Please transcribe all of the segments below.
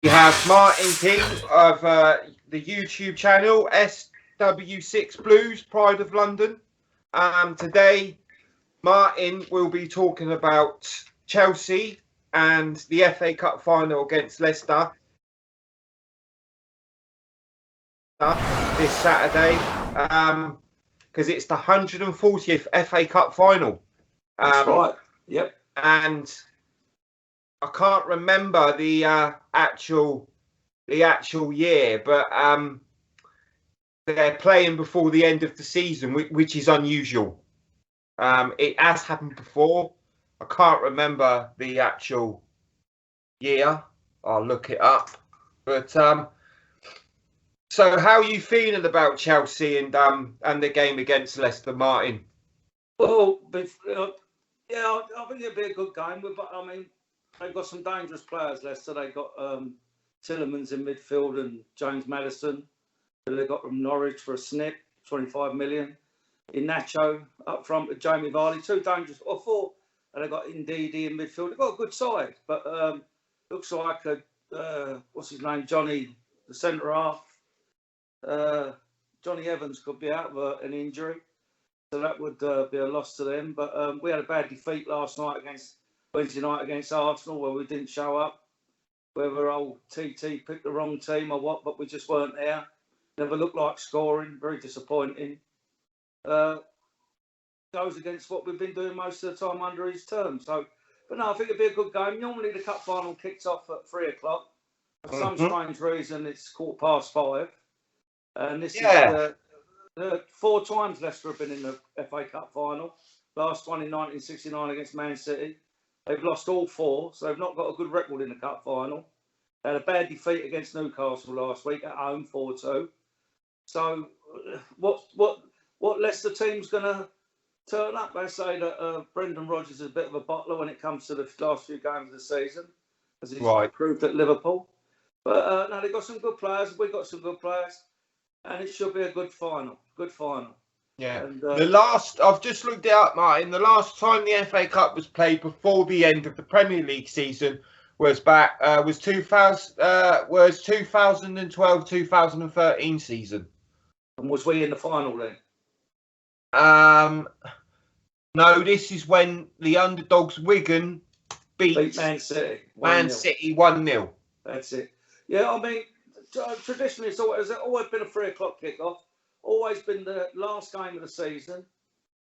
We have Martin King of the YouTube channel SW6 Blues, Pride of London. Today, Martin will be talking about Chelsea and the FA Cup final against Leicester this Saturday, because it's the 140th FA Cup final. That's right. Yep. And I can't remember the actual year, but they're playing before the end of the season, which is unusual. It has happened before. I can't remember the actual year. I'll look it up. But so how are you feeling about Chelsea and the game against Leicester, Martin? Well, yeah, I think it'll be a good game. But I mean, they've got some dangerous players, Leicester. They've got Tillemans in midfield and James Maddison, who they got from Norwich for a snip, 25 million. Inacho up front with Jamie Vardy, two dangerous, or four. And they've got Ndidi in midfield. They've got a good side, but looks like what's his name, Johnny, the centre half. Johnny Evans could be out of an injury, so that would be a loss to them. But we had a bad defeat last night Wednesday night against Arsenal, where we didn't show up. Whether old TT picked the wrong team or what, but we just weren't there. Never looked like scoring. Very disappointing. Goes against what we've been doing most of the time under his term. So, but no, I think it'd be a good game. Normally the cup final kicks off at 3 o'clock. For some strange reason, it's 5:15. And this is the 4 times Leicester have been in the FA Cup final. Last one in 1969 against Man City. They've lost all 4, so they've not got a good record in the cup final. They had a bad defeat against Newcastle last week at home, 4-2. So, what Leicester team's going to turn up? They say that Brendan Rodgers is a bit of a bottler when it comes to the last few games of the season, as he's proved at Liverpool. But no, they've got some good players. We've got some good players, and it should be a good final. Good final. Yeah. And, I've just looked it up, Martin. The last time the FA Cup was played before the end of the Premier League season was 2012-2013 season. And was we in the final then? No, this is when the underdogs Wigan beat Man City. City 1-0. That's it. Yeah, I mean, traditionally it's always been a 3 o'clock kickoff. Always been the last game of the season,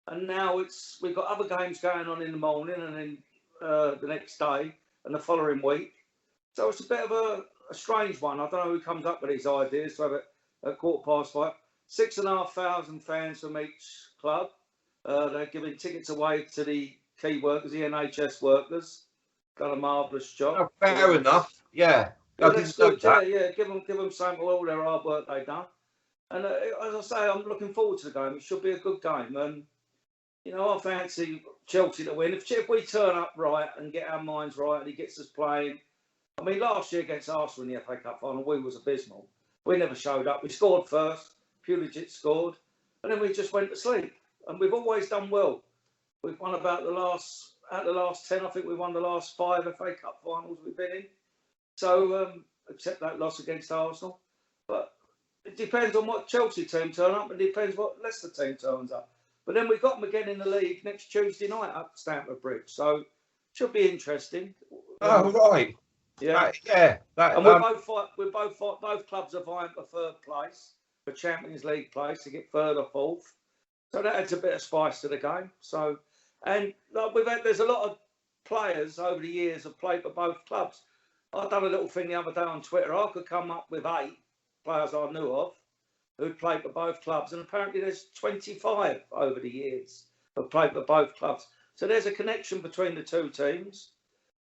and now we've got other games going on in the morning and then the next day and the following week. So it's a bit of a strange one. I don't know who comes up with these ideas to have it at 5:15. 6,500 fans from each club. They're giving tickets away to the key workers, the NHS workers. Done a marvellous job. Oh, fair enough. Yeah. That's good. Yeah. Give them something for all their hard work they've done. And as I say, I'm looking forward to the game. It should be a good game. And, you know, I fancy Chelsea to win. If we turn up right and get our minds right and he gets us playing. I mean, last year against Arsenal in the FA Cup final, we was abysmal. We never showed up. We scored first. Pulisic scored. And then we just went to sleep. And we've always done well. We've won out the last 10, I think we won the last 5 FA Cup finals we've been in. So, except that loss against Arsenal. But it depends on what Chelsea team turn up, and it depends what Leicester team turns up. But then we've got them again in the league next Tuesday night up at Stamford Bridge, so it should be interesting. Oh right, yeah, and both clubs are vying for 3rd place, for Champions League place to get 3rd or 4th. So that adds a bit of spice to the game. So, and there's a lot of players over the years have played for both clubs. I've done a little thing the other day on Twitter. I could come up with 8 players I knew of who'd played for both clubs, and apparently there's 25 over the years who've played for both clubs. So there's a connection between the two teams,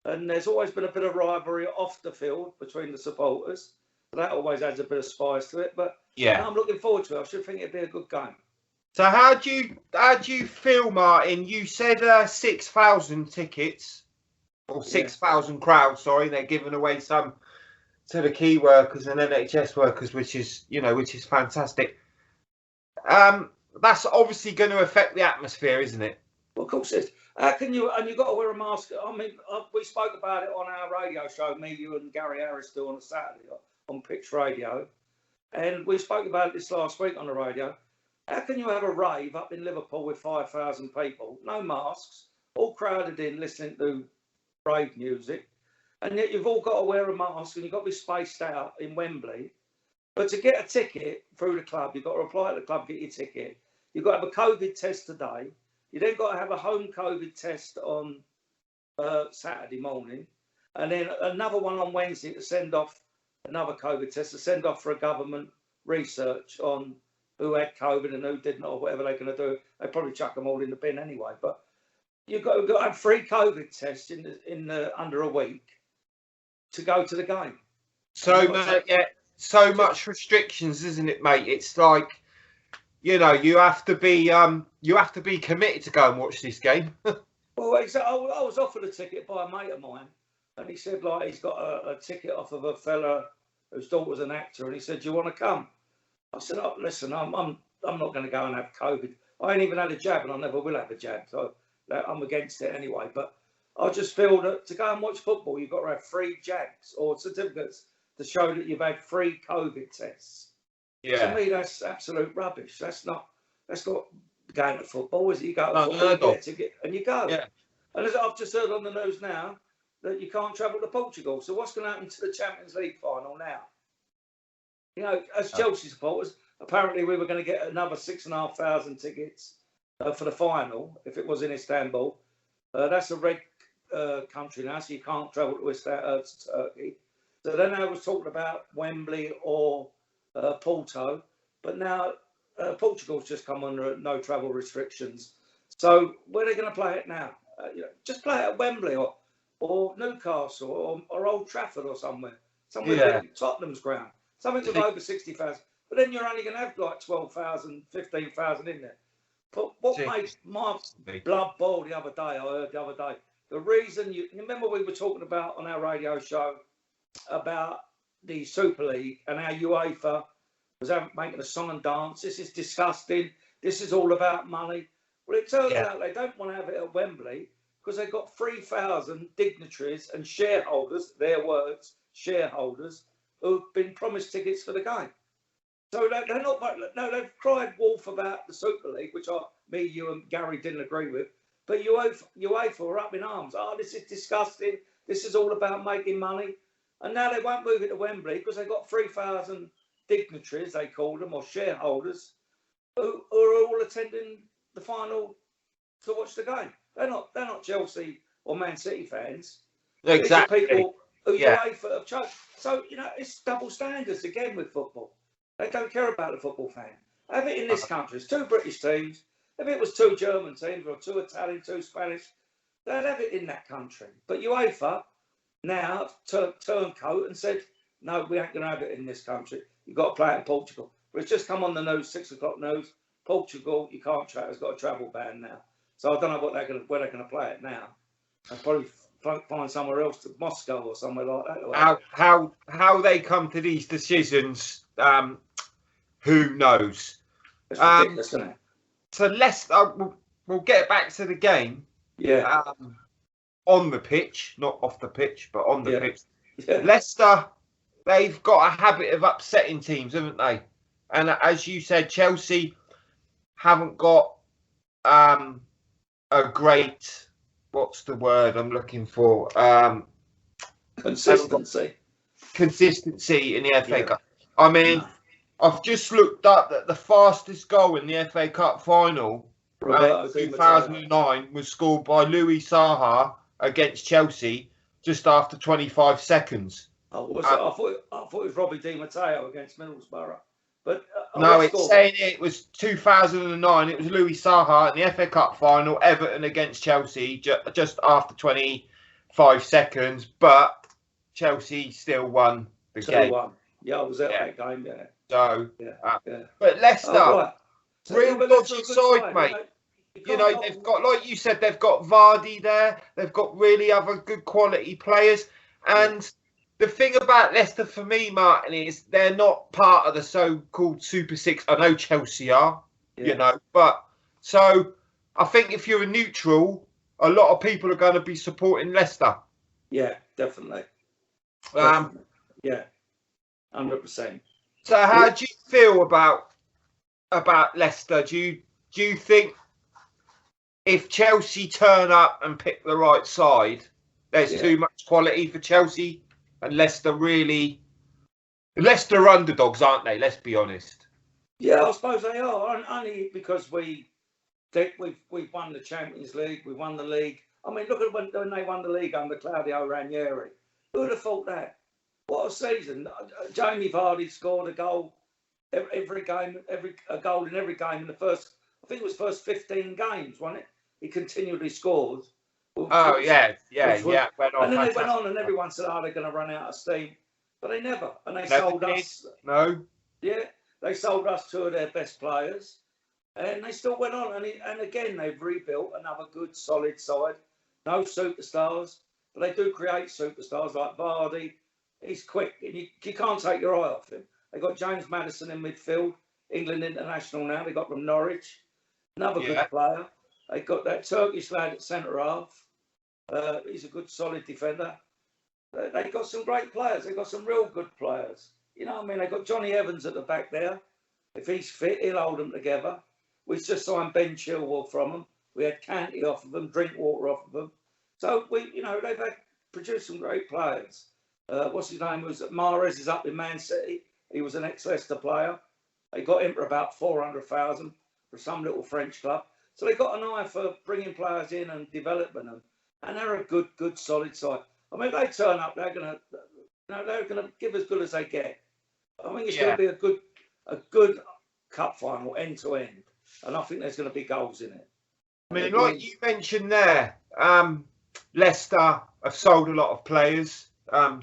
and there's always been a bit of rivalry off the field between the supporters. So that always adds a bit of spice to it. But yeah, I'm looking forward to it. I should think it'd be a good game. So how do you feel, Martin? You said 6,000 tickets or 6,000 crowds. Sorry, they're giving away some to the key workers and NHS workers, which is fantastic. That's obviously going to affect the atmosphere, isn't it? Well, of course it is. How can you? And you've got to wear a mask. I mean, we spoke about it on our radio show. Me, you, and Gary Harris do on a Saturday on Pitch Radio, and we spoke about this last week on the radio. How can you have a rave up in Liverpool with 5,000 people, no masks, all crowded in listening to rave music, and yet you've all got to wear a mask and you've got to be spaced out in Wembley? But to get a ticket through the club, you've got to apply at the club, get your ticket. You've got to have a COVID test today. You then got to have a home COVID test on Saturday morning, and then another one on Wednesday to send off another COVID test to send off for a government research on who had COVID and who didn't, or whatever they're going to do. They probably chuck them all in the bin anyway. But you've got to have 3 COVID tests in under a week to go to the game. So so much restrictions, isn't it, mate? It's like, you know, you have to be committed to go and watch this game. Well, exactly. I was offered a ticket by a mate of mine, and he said, like, he's got a ticket off of a fella whose daughter's an actor, and he said, "Do you want to come?" I said, "Oh, listen, I'm not going to go and have COVID. I ain't even had a jab, and I never will have a jab, so I'm against it anyway." But I just feel that to go and watch football, you've got to have 3 jabs or certificates to show that you've had 3 COVID tests. Yeah. To me, that's absolute rubbish. That's not going to football, is it? You go to football, you get a ticket, and you go. Yeah. And as I've just heard on the news now, that you can't travel to Portugal. So what's going to happen to the Champions League final now? You know, as Chelsea supporters, apparently we were going to get another 6,500 tickets for the final if it was in Istanbul. That's a red country now, so you can't travel to Turkey. So then I was talking about Wembley or Porto, but now Portugal's just come under no travel restrictions. So where are they going to play it now? Just play it at Wembley or Newcastle or Old Trafford or somewhere like Tottenham's ground, something with over 60,000. But then you're only going to have like 12,000, 15,000 in there. But what made my blood boil the other day, I heard the other day, the reason you remember we were talking about on our radio show about the Super League and how UEFA was making a song and dance. This is disgusting. This is all about money. Well, it turns out they don't want to have it at Wembley because they've got 3,000 dignitaries and shareholders, their words, shareholders, who've been promised tickets for the game. So they're not. No, they've cried wolf about the Super League, which me, you, and Gary didn't agree with. But UEFA were up in arms. Oh, this is disgusting. This is all about making money. And now they won't move it to Wembley because they've got 3,000 dignitaries, they call them, or shareholders, who are all attending the final to watch the game. They're not Chelsea or Man City fans. Exactly. These are people who UEFA have chosen. So, you know, it's double standards again with football. They don't care about the football fan. Have it in this country. It's 2 British teams. If it was 2 German teams or 2 Italian, 2 Spanish, they'd have it in that country. But UEFA now turncoat and said, no, we ain't going to have it in this country. You've got to play it in Portugal. But it's just come on the news, 6 o'clock news. Portugal, you can't travel. It's got a travel ban now. So I don't know where they're going to play it now. They'll probably find somewhere else, to Moscow or somewhere like that. How they come to these decisions, who knows? It's ridiculous, isn't it? So Leicester, we'll get back to the game. Yeah. On the pitch, not off the pitch, but on the pitch. Yeah. Leicester, they've got a habit of upsetting teams, haven't they? And as you said, Chelsea haven't got a great, what's the word I'm looking for? Consistency in the FA Cup. I mean, I've just looked up that the fastest goal in the FA Cup final in 2009 was scored by Louis Saha against Chelsea just after 25 seconds. Oh, was it? I thought it was Robbie Di Matteo against Middlesbrough. But no, it's saying it was 2009. It was Louis Saha in the FA Cup final, Everton against Chelsea, just after 25 seconds. But Chelsea still won the game. Yeah, I was at that game. Yeah. So, but Leicester, real dodgy side, mate. You know, they've got, like you said, they've got Vardy there. They've got really other good quality players. And the thing about Leicester for me, Martin, is they're not part of the so-called Super Six. I know Chelsea are, you know. But so I think if you're a neutral, a lot of people are going to be supporting Leicester. Yeah, definitely. Yeah, 100%. So how do you feel about Leicester? Do you think if Chelsea turn up and pick the right side, there's too much quality for Chelsea, and Leicester underdogs, aren't they? Let's be honest. Yeah, I suppose they are. Only because we've won the Champions League, we won the league. I mean, look at when they won the league under Claudio Ranieri. Who would have thought that? What a season! Jamie Vardy scored a goal every game, a goal in every game in the first. I think it was first 15 games, wasn't it? He continually scored. Went on. And then they went on, and everyone said, "Oh, they're going to run out of steam," but they never. And they sold us. No. Yeah, they sold us 2 of their best players, and they still went on. And again, they've rebuilt another good, solid side. No superstars, but they do create superstars like Vardy. He's quick, and you can't take your eye off him. They got James Maddison in midfield, England international now. They got from Norwich, another good player. They got that Turkish lad at centre half. He's a good, solid defender. They got some great players. They got some real good players. You know what I mean? They got Johnny Evans at the back there. If he's fit, he'll hold them together. We just signed Ben Chilwell from them. We had Canty off of them, Drinkwater off of them. So they've produced some great players. What's his name? Was Mahrez is up in Man City. He was an ex-Leicester player. They got him for about 400,000 for some little French club. So they got an eye for bringing players in and developing them. And they're a good, solid side. I mean, if they turn up, they're gonna give as good as they get. I think it's going to be a good cup final end to end, and I think there's going to be goals in it. I mean, like you mentioned there, Leicester have sold a lot of players. On.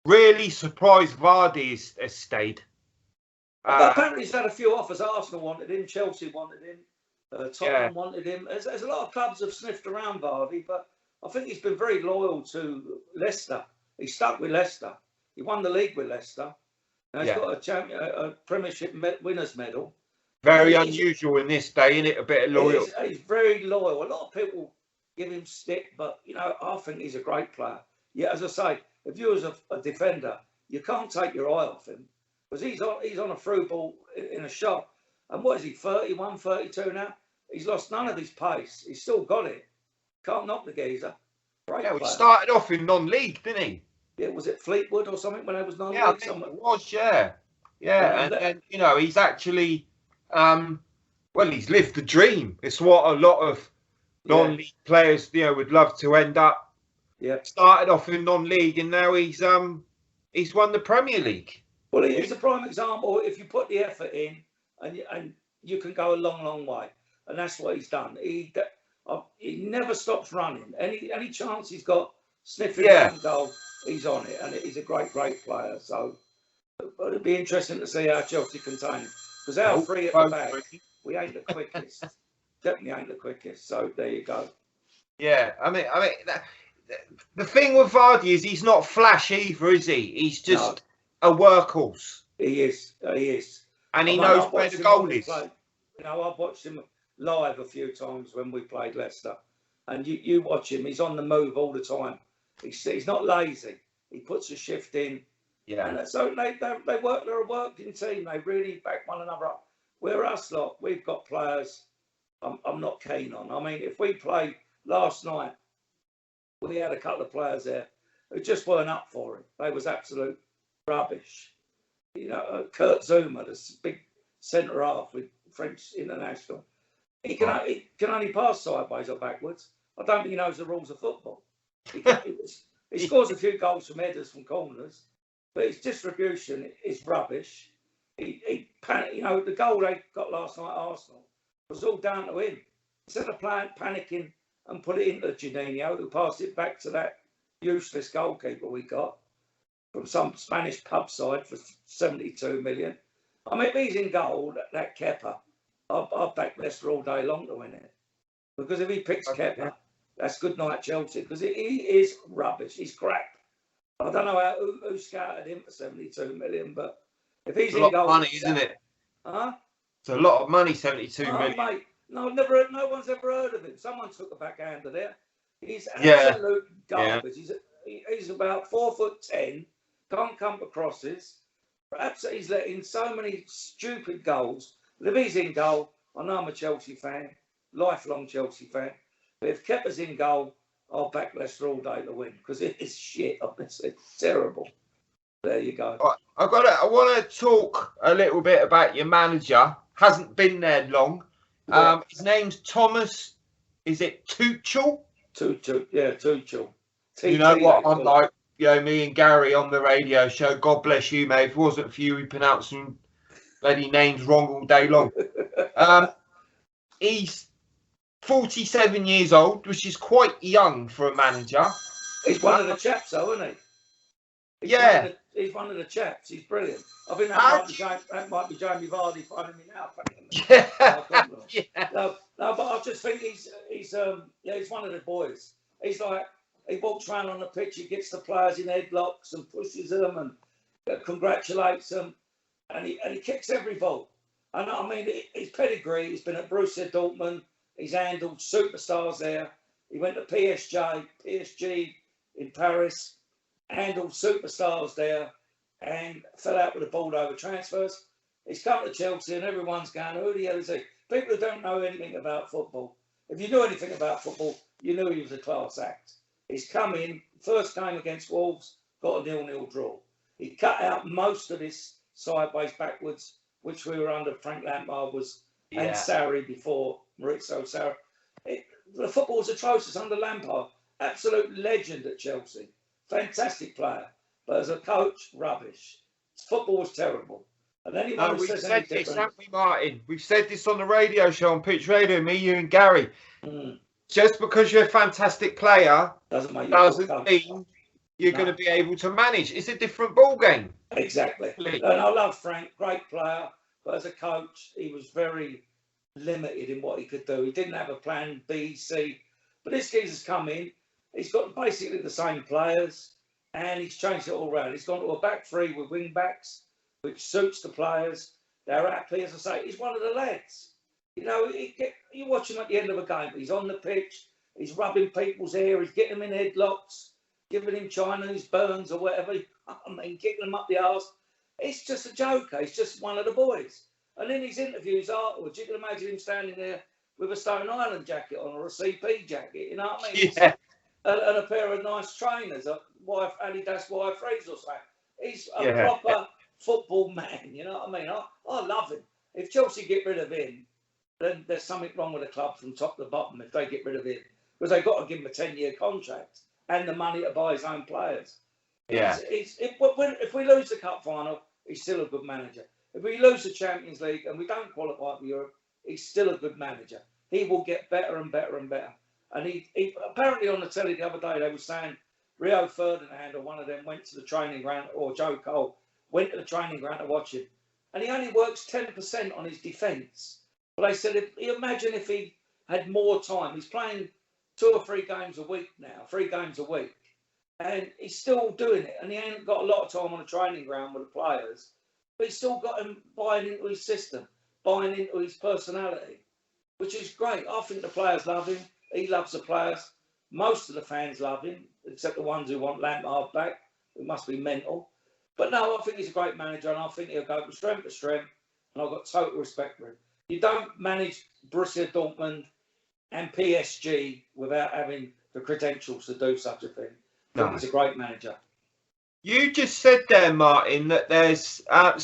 Really surprised Vardy has stayed. Apparently, he's had a few offers. Arsenal wanted him, Chelsea wanted him, Tottenham wanted him. There's a lot of clubs have sniffed around Vardy, but I think he's been very loyal to Leicester. He stuck with Leicester. He won the league with Leicester. Now he's got a Premiership winners' medal. Very unusual in this day, isn't it? A bit of loyalty. He's very loyal. A lot of people give him stick, but I think he's a great player. Yeah, as I say, if you was a defender, you can't take your eye off him because he's on a through ball in a shot. And what is he? 31, 32 now. He's lost none of his pace. He's still got it. Can't knock the geezer. Great player. He started off in non-league, didn't he? Yeah, was it Fleetwood or something when I was non-league? Yeah, I think it was. Yeah. And then he's actually, he's lived the dream. It's what a lot of non-league players, would love to end up. Yeah. Started off in non-league, and now he's won the Premier League. Well, he's a prime example. If you put the effort in, and you can go a long, long way, and that's what he's done. He never stops running. Any chance he's got sniffing one goal, he's on it, and he's a great player. So, but it'd be interesting to see how Chelsea contain him because our three at the back, we ain't the quickest. Definitely ain't the quickest. So there you go. Yeah, I mean, the thing with Vardy is he's not flash either, is he? He's just a workhorse. He is. And he knows where the goal is. I've watched him live a few times when we played Leicester, and you watch him. He's on the move all the time. He's not lazy. He puts a shift in. Yeah. And so they work. They're a working team. They really back one another up. We're us lot. We've got players. I'm not keen on. I mean, if we played last night, we had a couple of players there who just weren't up for it. They was absolute rubbish. Kurt Zuma, this big centre half with French international. He can only pass sideways or backwards. I don't think he knows the rules of football. He scores a few goals from headers from corners, but his distribution is rubbish. The goal they got last night at Arsenal was all down to him. Instead of panicking and put it into Juninho, who passed it back to that useless goalkeeper we got from some Spanish pub side for 72 million. I mean, if he's in goal, that Kepa, I'll back Leicester all day long to win it. Because if he picks Kepa, that's good night Chelsea. Because he is rubbish. He's crap. I don't know who scouted him for 72 million, but if he's in goal... It's a lot of money, isn't it? Huh? It's a lot of money, 72 million. Mate, No, I've never heard, no one's ever heard of him. Someone took a backhand of there. He's Yeah. absolute garbage. He's about 4'10", can't come for crosses. Perhaps he's let in so many stupid goals. But if he's in goal, I know I'm a Chelsea fan, lifelong Chelsea fan. But if Kepa's in goal, I'll back Leicester all day to win because it is shit. Honestly, it's terrible. There you go. I want to talk a little bit about your manager. Hasn't been there long. Yeah. His name's Thomas. Is it Tuchel? Tuchel. Yeah, Tuchel. You know what I'm like. You know, me and Gary on the radio show. God bless you, mate. If it wasn't for you, we pronouncing bloody names wrong all day long. He's 47 years old, which is quite young for a manager. He's one of the chaps, though, isn't he? He's one of the chaps. He's brilliant. I think that might be Jamie Vardy finding me now. Yeah. No, but I just think he's one of the boys. He's like, he walks around on the pitch, he gets the players in headlocks and pushes them and congratulates them, and he kicks every ball. And I mean, his pedigree, he's been at Borussia Dortmund, he's handled superstars there. He went to PSG in Paris, handled superstars there, and fell out with the ball over transfers. He's come to Chelsea, and everyone's going, who the hell is he? People who don't know anything about football. If you knew anything about football, you knew he was a class act. He's come in, first game against Wolves, got a 0-0 draw. He cut out most of this sideways, backwards, which we were under Frank Lampard and Sarri before, Maurizio Sarri. The football was atrocious under Lampard. Absolute legend at Chelsea. Fantastic player. But as a coach, rubbish. Football was terrible. And anyone who says anything different... haven't we, Martin? We've said this on the radio show, on Pitch Radio, me, you and Gary. Just because you're a fantastic player doesn't mean you're going to be able to manage. It's a different ball game. Exactly. And I love Frank, great player, but as a coach, he was very limited in what he could do. He didn't have a plan B, C. But this geezer's come in. He's got basically the same players, and he's changed it all around. He's gone to a back three with wing backs, which suits the players. They're happy, as I say. He's one of the lads. You know, you watch him at the end of a game. He's on the pitch. He's rubbing people's hair. He's getting them in headlocks, giving him Chinese burns or whatever. I mean, kicking them up the arse. It's just a joker. He's just one of the boys. And in his interviews afterwards, you can imagine him standing there with a Stone Island jacket on or a CP jacket. You know what I mean? Yeah. And a pair of nice trainers, Adidas Y3s or something. He's a proper football man. You know what I mean? I love him. If Chelsea get rid of him, then there's something wrong with the club from top to bottom if they get rid of him. Because they've got to give him a 10-year contract and the money to buy his own players. Yeah. If we lose the cup final, he's still a good manager. If we lose the Champions League and we don't qualify for Europe, he's still a good manager. He will get better and better and better. And he apparently on the telly the other day, they were saying Rio Ferdinand or one of them went to the training ground, or Joe Cole went to the training ground to watch him. And he only works 10% on his defence. But they said, imagine if he had more time. He's playing 2 or 3 games a week now, 3 games a week. And he's still doing it. And he ain't got a lot of time on the training ground with the players. But he's still got him buying into his system, buying into his personality, which is great. I think the players love him. He loves the players. Most of the fans love him, except the ones who want Lampard back, who must be mental. But no, I think he's a great manager, and I think he'll go from strength to strength, and I've got total respect for him. You don't manage Borussia Dortmund and PSG without having the credentials to do such a thing. I think he's a great manager. You just said there, Martin, that there's... I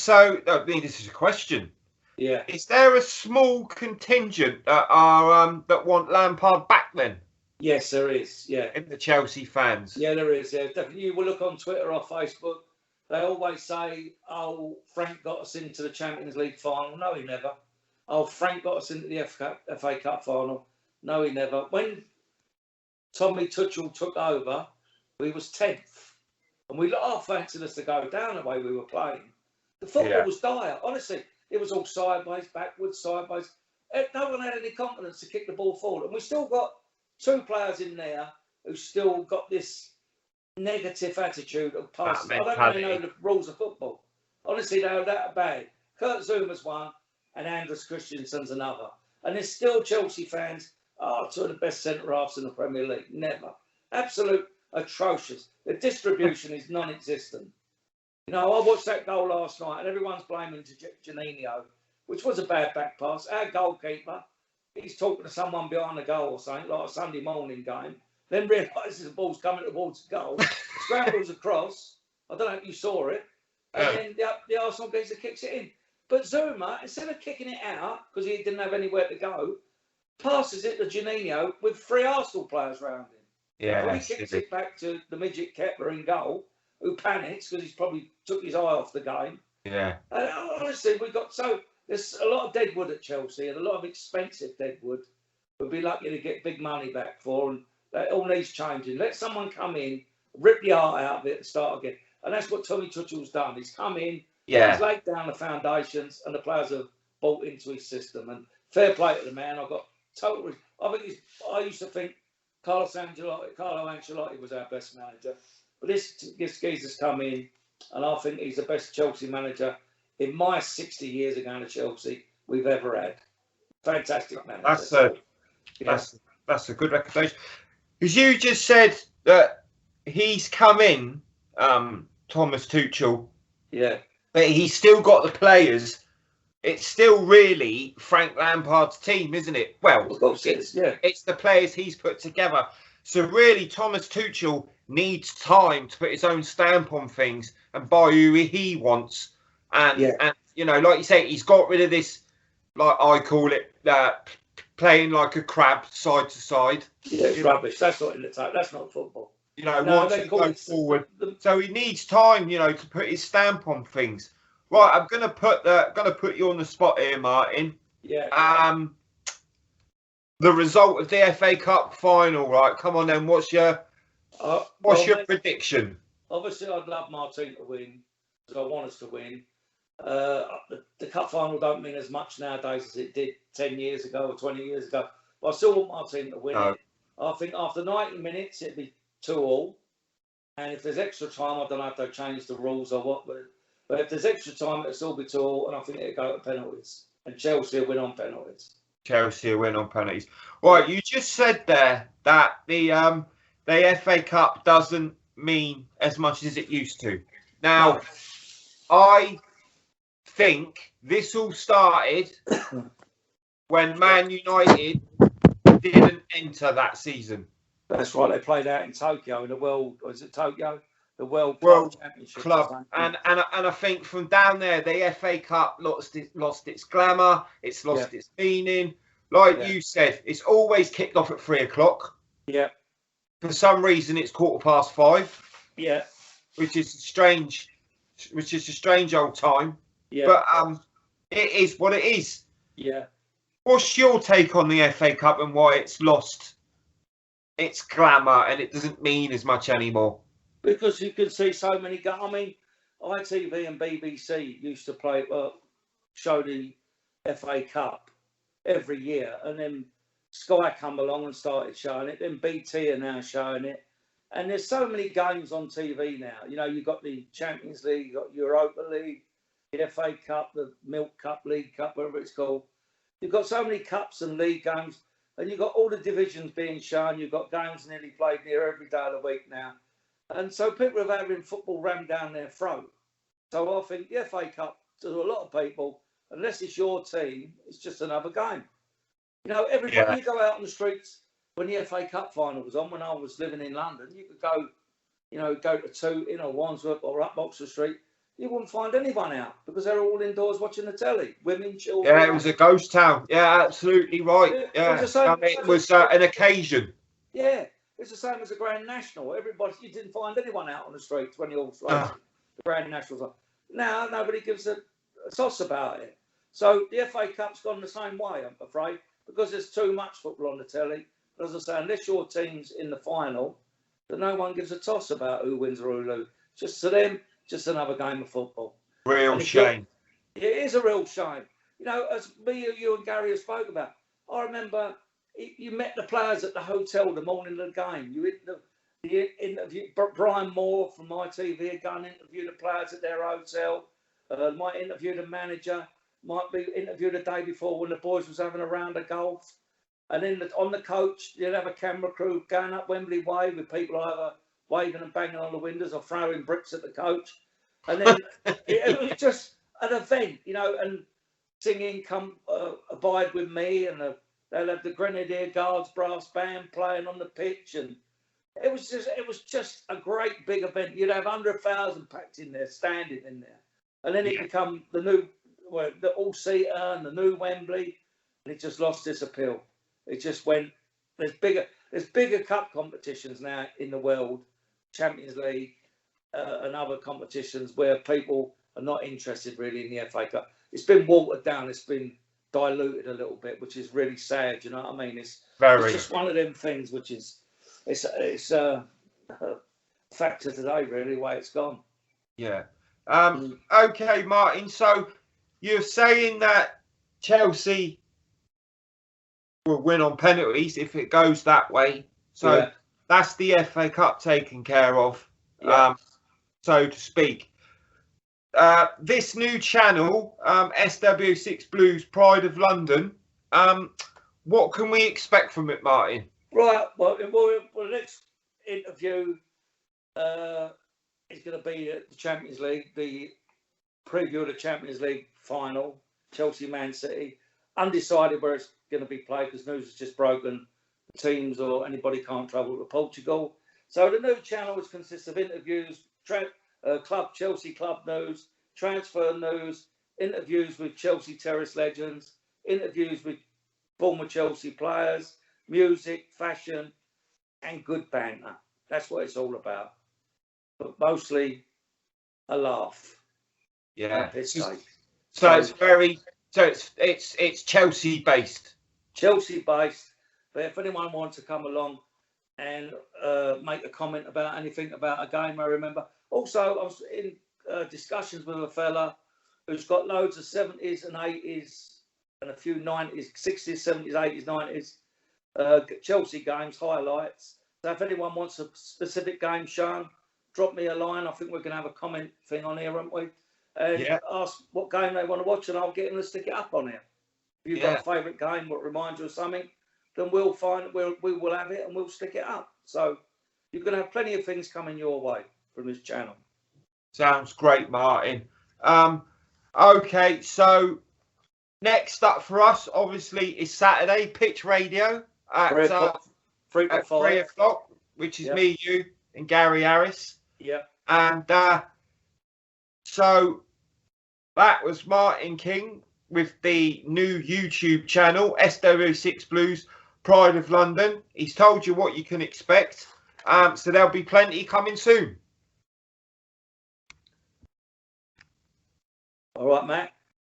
mean, this is a question. Yeah. Is there a small contingent that are that want Lampard back then? Yes, there is. Yeah. In the Chelsea fans. Yeah, there is. Yeah, definitely. You will look on Twitter or Facebook. They always say, "Oh, Frank got us into the Champions League final." No, he never. Oh, Frank got us into the FA Cup final. No, he never. When Tommy Tuchel took over, we was 10th, and we fancied us to go down the way we were playing. The football was dire. Honestly, it was all sideways, backwards, sideways. No one had any confidence to kick the ball forward, and we still got 2 players in there who still got this negative attitude of passing. I don't really know the rules of football. Honestly, they were that bad. Kurt Zuma's one, and Andres Christensen's another. And there's still Chelsea fans, two of the best centre-halves in the Premier League. Never. Absolute atrocious. The distribution is non-existent. You know, I watched that goal last night and everyone's blaming Janino, which was a bad back pass. Our goalkeeper, he's talking to someone behind the goal or something, like a Sunday morning game, then realises the ball's coming towards the goal, scrambles across. I don't know if you saw it. And then the Arsenal geezer kicks it in. But Zuma, instead of kicking it out, because he didn't have anywhere to go, passes it to Janino with 3 Arsenal players around him. Yeah. So he kicks it back to the midget Kepler in goal, who panics because he's probably took his eye off the game. Yeah. And honestly, there's a lot of dead wood at Chelsea and a lot of expensive dead wood. We'd be lucky to get big money back for, and that all needs changing. Let someone come in, rip the art out of it and start again. And that's what Tommy Tuchel's done. He's come in, he's laid down the foundations, and the players have bought into his system. And fair play to the man. I used to think Carlo Ancelotti was our best manager. But this geezer's come in, and I think he's the best Chelsea manager in my 60 years of going to Chelsea we've ever had. Fantastic manager. That's a good reputation. Because you just said that he's come in, Thomas Tuchel. Yeah. But he's still got the players. It's still really Frank Lampard's team, isn't it? Well, of course it is, yeah. It's the players he's put together. So really, Thomas Tuchel needs time to put his own stamp on things and buy who he wants. And you know, like you say, he's got rid of this, like I call it, playing like a crab side to side. Yeah, it's rubbish. That's not in the type. That's not football. You know, once he goes forward. So he needs time, you know, to put his stamp on things. Right, I'm gonna put you on the spot here, Martin. Yeah. The result of the FA Cup final, right? Come on then, what's your prediction? Obviously, I'd love Martin to win, because I want us to win. The cup final don't mean as much nowadays as it did 10 years ago or 20 years ago. But I still want Martin to win it. I think after 90 minutes, it'd be 2-2. And if there's extra time, I don't know if they've changed the rules or what. But if there's extra time, it'll still be 2-2. And I think it'll go to penalties. And Chelsea will win on penalties. Chelsea will win on penalties. Right, you just said there that the FA Cup doesn't mean as much as it used to. Now, I think this all started when Man United didn't enter that season. That's right. They played out in Tokyo in the World. Was it Tokyo? The World Championship Club. And I think from down there, the FA Cup lost its glamour. It's lost its meaning. Like you said, it's always kicked off at 3:00. Yeah. For some reason, it's 5:15. Yeah. Which is a strange old time. Yeah. But it is what it is. Yeah. What's your take on the FA Cup and why it's lost its glamour and it doesn't mean as much anymore? Because you can see so many. I mean, ITV and BBC used to show the FA Cup every year, and then Sky come along and started showing it. Then BT are now showing it, and there's so many games on TV now. You know, you've got the Champions League, you've got Europa League, the FA Cup, the Milk Cup, League Cup, whatever it's called. You've got so many cups and league games, and you've got all the divisions being shown. You've got games nearly played near every day of the week now. And so people are having football rammed down their throat. So I think the FA Cup, to a lot of people, unless it's your team, it's just another game. You know, everybody, you go out on the streets when the FA Cup final was on, when I was living in London, you could go to Tooting or Wandsworth or up Oxford Street. You wouldn't find anyone out because they're all indoors watching the telly. Women, children. Yeah, it was a ghost town. Yeah, absolutely right. Yeah, it was an occasion. Yeah. It's the same as the Grand National. You didn't find anyone out on the streets when you all the Grand Nationals on. Now nobody gives a toss about it. So the FA Cup's gone the same way, I'm afraid, because there's too much football on the telly. But as I say, unless your team's in the final, then no one gives a toss about who wins or who loses. Just to them, just another game of football. Real shame. It is a real shame. You know, as you and Gary have spoke about, I remember you met the players at the hotel the morning of the game. You interviewed Brian Moore from ITV had gone and interviewed the players at their hotel. Might interview the manager. might be interviewed the day before when the boys was having a round of golf. And then on the coach, you'd have a camera crew going up Wembley Way with people either waving and banging on the windows or throwing bricks at the coach. And then it was just an event, you know, and singing "Come Abide with Me," and they'll have the Grenadier Guards brass band playing on the pitch, and it was just a great big event. You'd have 100,000 packed in there, standing in there, and then it become the new, the all-seater and the new Wembley, and it just lost its appeal. It just went. There's bigger cup competitions now in the world, Champions League, and other competitions where people are not interested really in the FA Cup. It's been watered down. It's been diluted a little bit, which is really sad. You know what I mean? It's just one of them things which is it's a factor today, really, the way it's gone. Yeah. Okay, Martin. So you're saying that Chelsea will win on penalties if it goes that way. So that's the FA Cup taken care of, so to speak. This new channel, SW6 Blues Pride of London, what can we expect from it, Martin? Right, well the next interview is going to be the Champions League, the preview of the Champions League final, Chelsea-Man City. Undecided where it's going to be played because news has just broken. Teams or anybody can't travel to Portugal. So the new channel, which consists of interviews, Chelsea club news, transfer news, interviews with Chelsea Terrace legends, interviews with former Chelsea players, music, fashion, and good banter. That's what it's all about. But mostly a laugh. Yeah. So it's very. So it's Chelsea based. Chelsea based. But if anyone wants to come along and make a comment about anything about a game, I remember. Also, I was in discussions with a fella who's got loads of 70s and 80s and a few 90s, 60s, 70s, 80s, 90s Chelsea games, highlights. So if anyone wants a specific game shown, drop me a line. I think we're going to have a comment thing on here, aren't we? And ask what game they want to watch, and I'll get them to stick it up on here. If you've got a favourite game that reminds you of something, then we will have it and we'll stick it up. So you're going to have plenty of things coming your way from this channel. Sounds great, Martin. Okay, so next up for us, obviously, is Saturday, Pitch Radio at 3 o'clock, which is me, you, and Gary Harris. Yeah. And so that was Martin King with the new YouTube channel, SW6 Blues Pride of London. He's told you what you can expect. So there'll be plenty coming soon. All right, Matt.